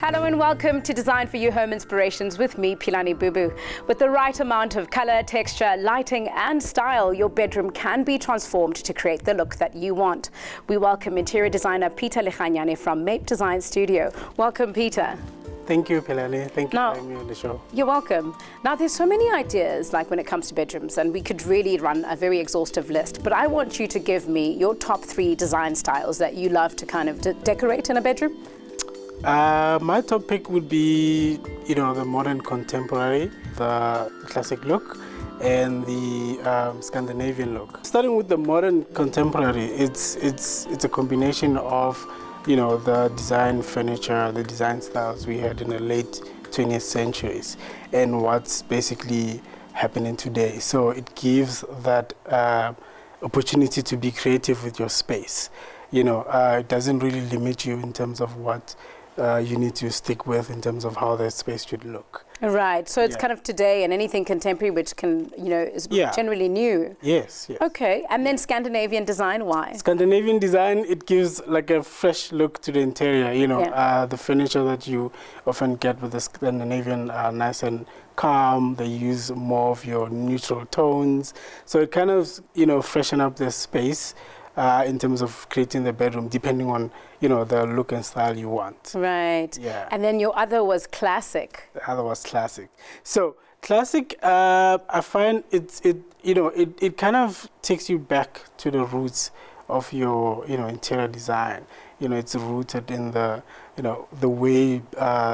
Hello and welcome to Design for You Home Inspirations with me, Philani Bubu. With the right amount of color, texture, lighting and style, your bedroom can be transformed to create the look that you want. We welcome interior designer Peter Lekganyane from Mape Design Studio. Welcome, Peter. Thank you, Philani. Thank you for having me on the show. You're welcome. Now, there's so many ideas, like when it comes to bedrooms, and we could really run a very exhaustive list, but I want you to give me your top 3 design styles that you love to kind of decorate in a bedroom. My top pick would be, the modern contemporary, the classic look, and the Scandinavian look. Starting with the modern contemporary, it's a combination of, the design furniture, the design styles we had in the late 20th centuries, and what's basically happening today. So it gives that opportunity to be creative with your space. It doesn't really limit you in terms of what you need to stick with in terms of how the space should look. Right, so it's kind of today and anything contemporary which can, is generally new. Yes. Okay, and then Scandinavian design, why? Scandinavian design, it gives like a fresh look to the interior, the furniture that you often get with the Scandinavian are nice and calm. They use more of your neutral tones. So it kind of, freshen up the space. In terms of creating the bedroom, depending on, the look and style you want. Right. Yeah. And then your other was classic. The other was classic. So classic, I find it kind of takes you back to the roots of your, interior design. It's rooted in the, the way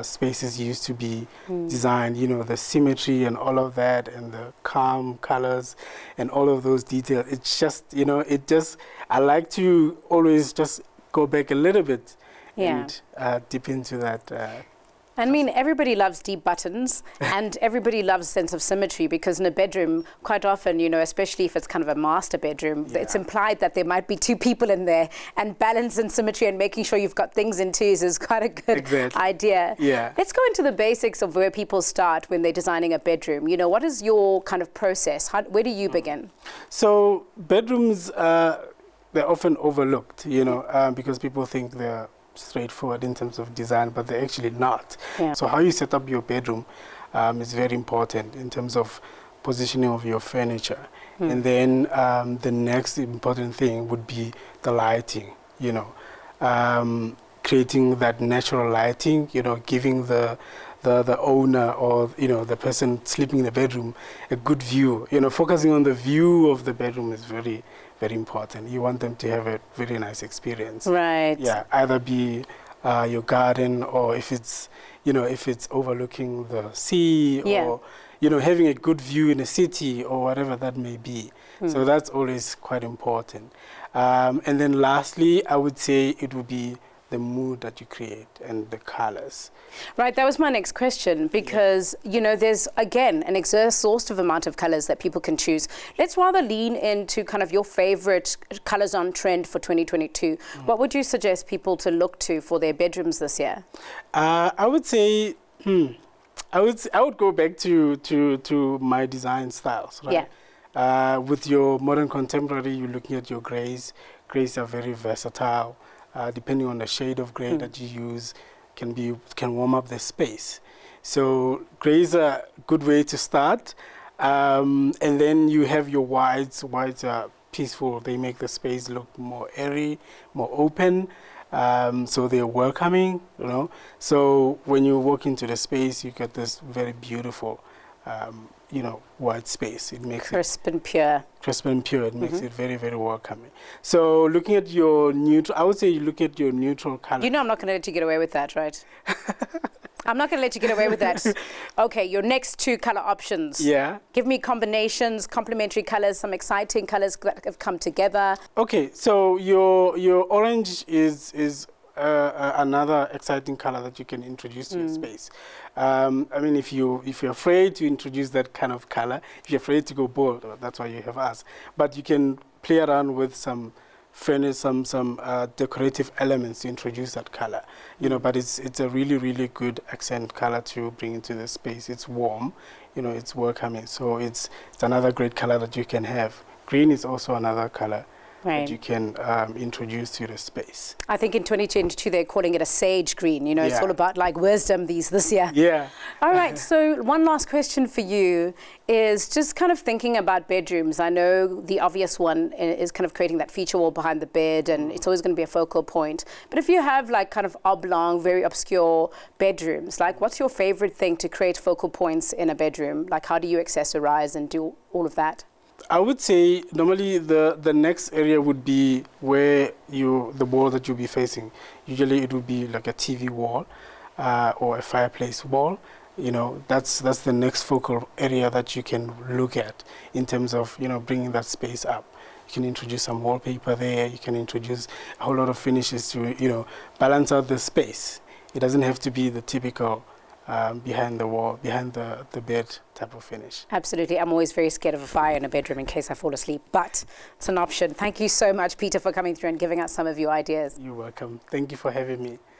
spaces used to be designed, the symmetry and all of that, and the calm colors and all of those details. It's just, I like to always just go back a little bit and dip into that. I mean, everybody loves deep buttons and everybody loves a sense of symmetry, because in a bedroom, quite often, especially if it's kind of a master bedroom, it's implied that there might be 2 people in there, and balance and symmetry and making sure you've got things in twos is quite a good idea. Yeah. Let's go into the basics of where people start when they're designing a bedroom. What is your kind of process? Where do you begin? So bedrooms, they're often overlooked, because people think they're straightforward in terms of design, but they're actually not. Yeah. So how you set up your bedroom is very important in terms of positioning of your furniture. And then the next important thing would be the lighting, creating that natural lighting, giving the owner or, the person sleeping in the bedroom a good view. Focusing on the view of the bedroom is very, very important. You want them to have a very nice experience. Right. Yeah, either be your garden, or if it's overlooking the sea, or, having a good view in a city or whatever that may be. So that's always quite important. And then lastly, I would say it would be the mood that you create and the colors. Right, that was my next question, because, there's, again, an exhaustive amount of colors that people can choose. Let's rather lean into kind of your favorite colors on trend for 2022. What would you suggest people to look to for their bedrooms this year? I would say, I would go back to my design styles, right? Yeah. With your modern contemporary, you're looking at your grays. Grays are very versatile. Depending on the shade of gray that you use, can warm up the space. So grays are a good way to start. And then you have your whites. Whites are peaceful. They make the space look more airy, more open. So they're welcoming, So when you walk into the space, you get this very beautiful, white space. It makes crisp and pure. Crisp and pure. It makes it very, very welcoming. So looking at your neutral, I would say you look at your neutral color. I'm not going to let you get away with that, right? I'm not going to let you get away with that. Okay, your next 2 color options. Yeah. Give me combinations, complementary colors, some exciting colors that have come together. Okay, so your orange is another exciting color that you can introduce to your space. I mean, if you're afraid to introduce that kind of color, if you're afraid to go bold, that's why you have us. But you can play around with some furnish some decorative elements to introduce that color. But it's a really, really good accent color to bring into the space. It's warm, it's welcoming. So it's another great color that you can have. Green is also another color Right. that you can introduce to the space. I think in 2022 they're calling it a sage green. You know, it's Yeah. all about like wisdom this year. Yeah. All right, so one last question for you is just kind of thinking about bedrooms. I know the obvious one is kind of creating that feature wall behind the bed, and it's always going to be a focal point. But if you have like kind of oblong, very obscure bedrooms, like what's your favorite thing to create focal points in a bedroom? Like how do you accessorize and do all of that? I would say normally the next area would be where the wall that you'll be facing. Usually it would be like a TV wall or a fireplace wall. You know, that's the next focal area that you can look at in terms of, you know, bringing that space up. You can introduce some wallpaper there. You can introduce a whole lot of finishes to, you know, balance out the space. It doesn't have to be the typical behind the wall, behind the bed type of finish. Absolutely. I'm always very scared of a fire in a bedroom in case I fall asleep, but it's an option. Thank you so much, Peter, for coming through and giving us some of your ideas. You're welcome. Thank you for having me.